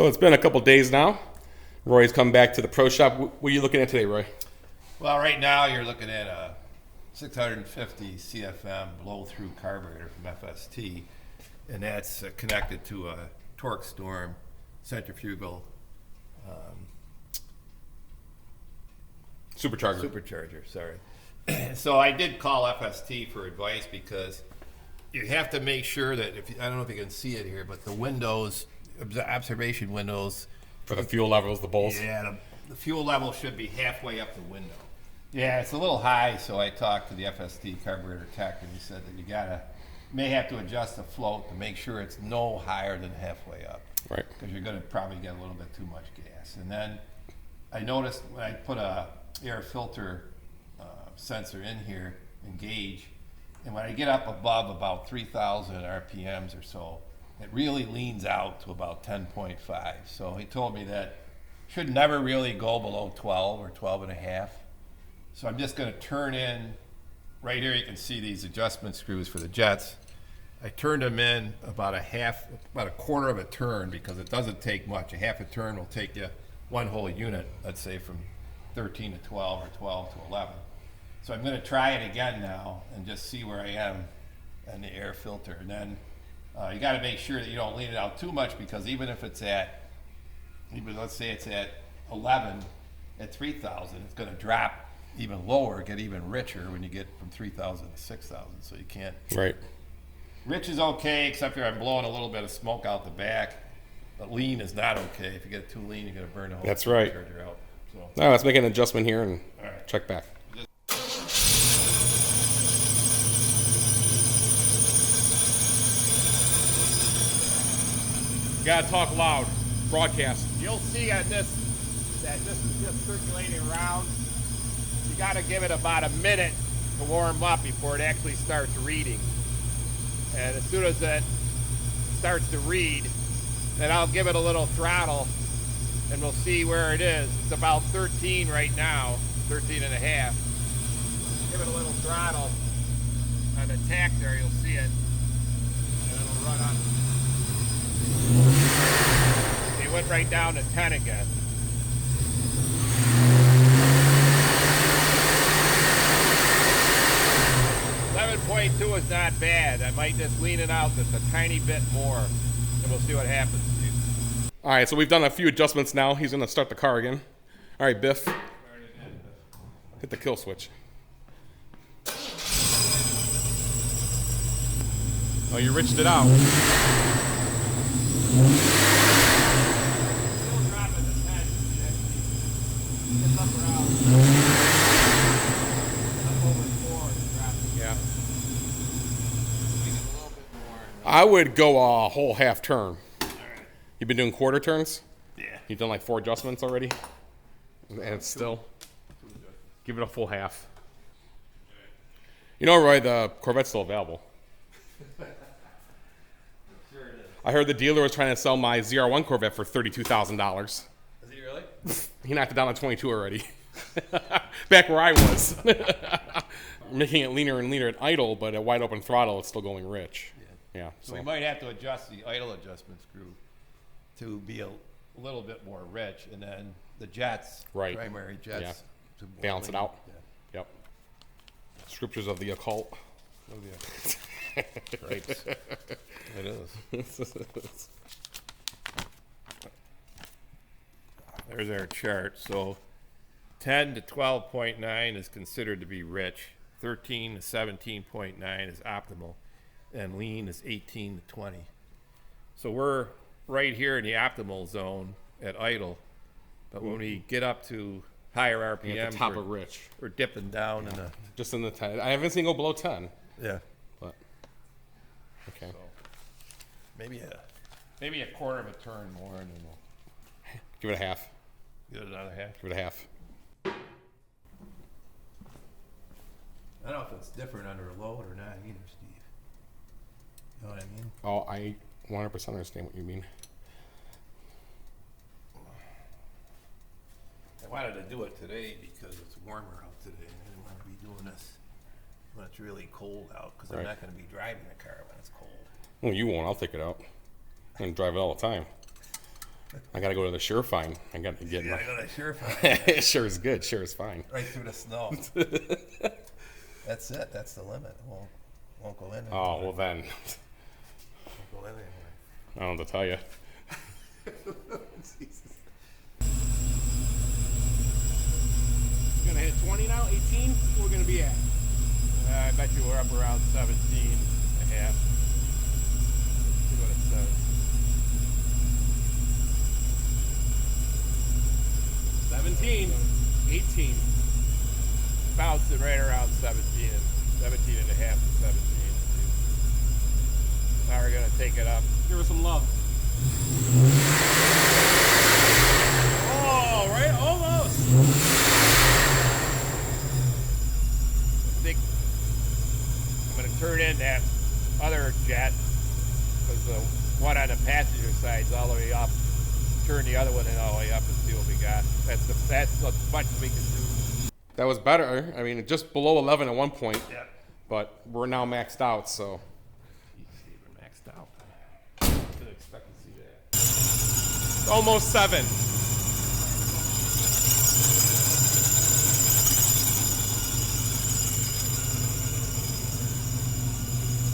So it's been a couple days now. Roy's come back to the pro shop. What are you looking at today, Roy? Well, right now you're looking at a 650 CFM blow-through carburetor from FST, and that's connected to a TorqStorm centrifugal Supercharger, sorry. So I did call FST for advice because you have to make sure that, I don't know if you can see it here, but the windows, observation windows. For the fuel levels, the bowls? Yeah, the fuel level should be halfway up the window. Yeah, it's a little high, so I talked to the FST carburetor tech, and he said that you may have to adjust the float to make sure it's no higher than halfway up. Right. Because you're going to probably get a little bit too much gas. And then I noticed when I put a air filter sensor in here and gauge, and when I get up above about 3,000 RPMs or so, it really leans out to about 10.5. So he told me that should never really go below 12 or 12 and a half. So I'm just going to turn in, right here you can see these adjustment screws for the jets. I turned them in about a quarter of a turn, because it doesn't take much. A half a turn will take you one whole unit, let's say from 13 to 12 or 12 to 11. So I'm going to try it again now and just see where I am in the air filter. And then you got to make sure that you don't lean it out too much, because even if it's let's say it's at 11 at 3,000, it's going to drop even lower, get even richer when you get from 3,000 to 6,000. So you can't. Right. Rich is okay, except for I'm blowing a little bit of smoke out the back. But lean is not okay. If you get too lean, you're going to burn the whole That's right. charger out. So. Now let's make an adjustment here and Right. check back. You gotta talk loud. Broadcast. You'll see on this that this is just circulating around. You got to give it about a minute to warm up before it actually starts reading. And as soon as it starts to read, then I'll give it a little throttle and we'll see where it is. It's about 13 right now, 13 and a half. Give it a little throttle on the tack there, you'll see it. And it'll run on. It went right down to 10 again. .2 is not bad. I might just lean it out just a tiny bit more, and we'll see what happens. All right, so we've done a few adjustments now. He's gonna start the car again. All right, Biff. Hit the kill switch. Oh, you riched it out. Yeah. I would go a whole half turn. You've been doing quarter turns? Yeah. You've done like 4 adjustments already? And it's still? Give it a full half. You know, Roy, the Corvette's still available. Sure it is. I heard the dealer was trying to sell my ZR1 Corvette for $32,000. Is he really? He knocked it down to 22 already. Back where I was. Making it leaner and leaner at idle, but at wide open throttle, it's still going rich. Yeah. So we might have to adjust the idle adjustment screw to be a little bit more rich, and then the jets, Right. primary jets, Yeah. to Balance it lean. out. Yeah. Yep. Scriptures of the occult. Oh, yeah. Right. It is. There's our chart. So 10 to 12.9 is considered to be rich. 13 to 17.9 is optimal. And lean is 18 to 20. So we're right here in the optimal zone at idle. But when we get up to higher RPMs, At the top of rich. we're dipping down in the... Just in the 10. I haven't seen go below 10. Yeah. But, okay. So maybe a quarter of a turn more, and then we'll Give it a half. get another half. Give it a half. I don't know if it's different under a load or not either, Steve. You know what I mean? Oh, I 100% understand what you mean. I wanted to do it today because it's warmer out today. I didn't want to be doing this when it's really cold out, because I'm Right. not going to be driving the car when it's cold. Well, you won't. I'll take it out. I'm going to drive it all the time. I gotta go to the Surefine. I gotta get You my. gotta go to Surefine. Sure is good. Sure is fine. Right through the snow. That's it. That's the limit. It won't go in anymore. Oh well, then Won't go in anymore. I don't know what to tell you. Jesus. Gonna hit 20 now, 18? Where we're gonna be at? I bet you we're up around 17 and a half. See what it says. 17, 18. Bouncing right around 17 and a half to 17. Now we're gonna take it up. Give her some love. Oh, right, almost. I think I'm gonna turn in that other jet because the one on the passenger side's all the way up. Turn the other one in all the way up and see what we got. That's as much as we can do. That was better. I mean, just below 11 at one point, Yeah. but we're now maxed out. So We're maxed out. Didn't expect to see that. almost 7.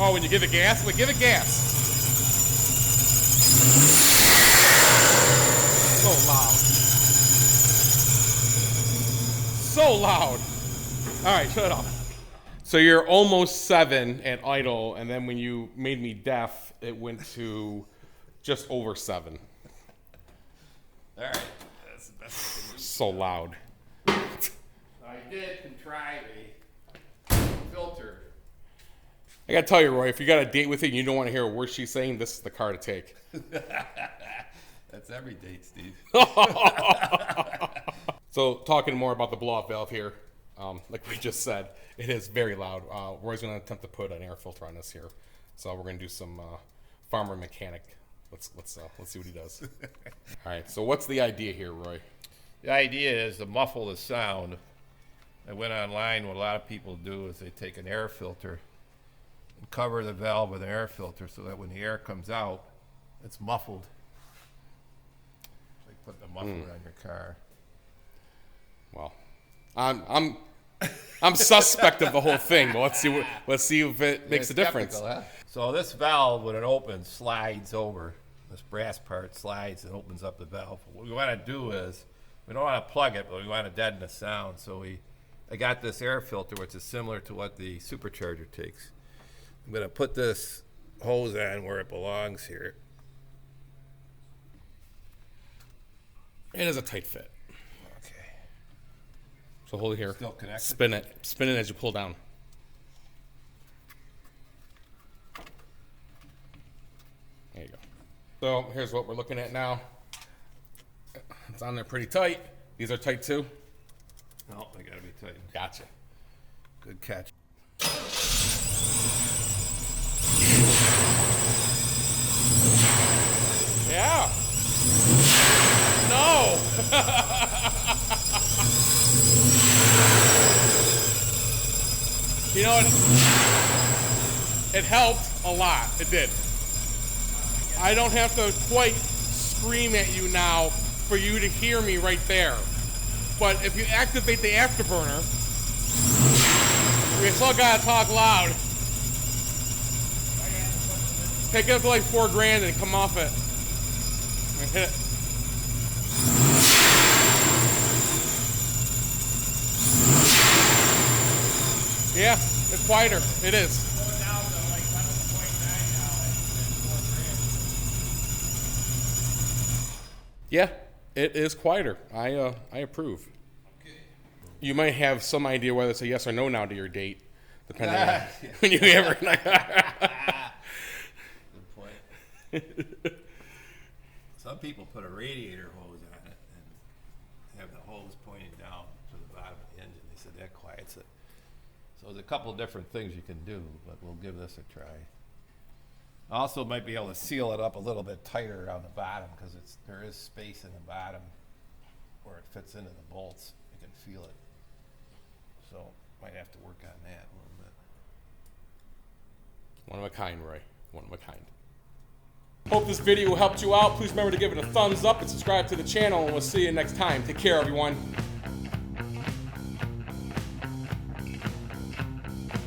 Oh, when you give it gas, well, give it gas. So loud. So loud. All right, shut up. So you're almost 7 at idle, and then when you made me deaf, it went to just over 7. All right. That's the best we can do. So loud. I did contrive a filter. I gotta tell you, Roy, if you got a date with it and you don't want to hear a word she's saying, this is the car to take. That's every date, Steve. So talking more about the blow-off valve here, like we just said, it is very loud. Roy's gonna attempt to put an air filter on this here, so we're gonna do some farmer mechanic. Let's see what he does. All right. So what's the idea here, Roy? The idea is to muffle the sound. I went online. What a lot of people do is they take an air filter and cover the valve with an air filter so that when the air comes out, it's muffled. Like putting a muffler on your car. Well, I'm suspect of the whole thing, but let's see if it makes a difference. Skeptical, huh? So this valve, when it opens, slides over. This brass part slides and opens up the valve. What we want to do is, we don't want to plug it, but we want to deaden the sound. So I got this air filter, which is similar to what the Supercharger takes. I'm going to put this hose on where it belongs here. It is a tight fit. Okay. So hold it here. Still connected? Spin it as you pull down. There you go. So here's what we're looking at now. It's on there pretty tight. These are tight too. No, they got to be tightened. Gotcha. Good catch. Yeah. No. You know, it helped a lot. It did. I don't have to quite scream at you now for you to hear me right there. But if you activate the afterburner, we still gotta talk loud. Take it up to like $4,000 and come off it. And hit it. Yeah, it's quieter. It is. Yeah, it is quieter. I approve. Okay. You might have some idea whether it's a yes or no now to your date, depending on when you ever. Good point. Some people put a radiator hose on it and have the hose pointing down to the bottom of the engine. They said that quiets it. So there's a couple different things you can do, but we'll give this a try. Also might be able to seal it up a little bit tighter around the bottom because there is space in the bottom where it fits into the bolts. You can feel it. So might have to work on that a little bit. One of a kind, Roy. One of a kind. Hope this video helped you out. Please remember to give it a thumbs up and subscribe to the channel, and we'll see you next time. Take care, everyone.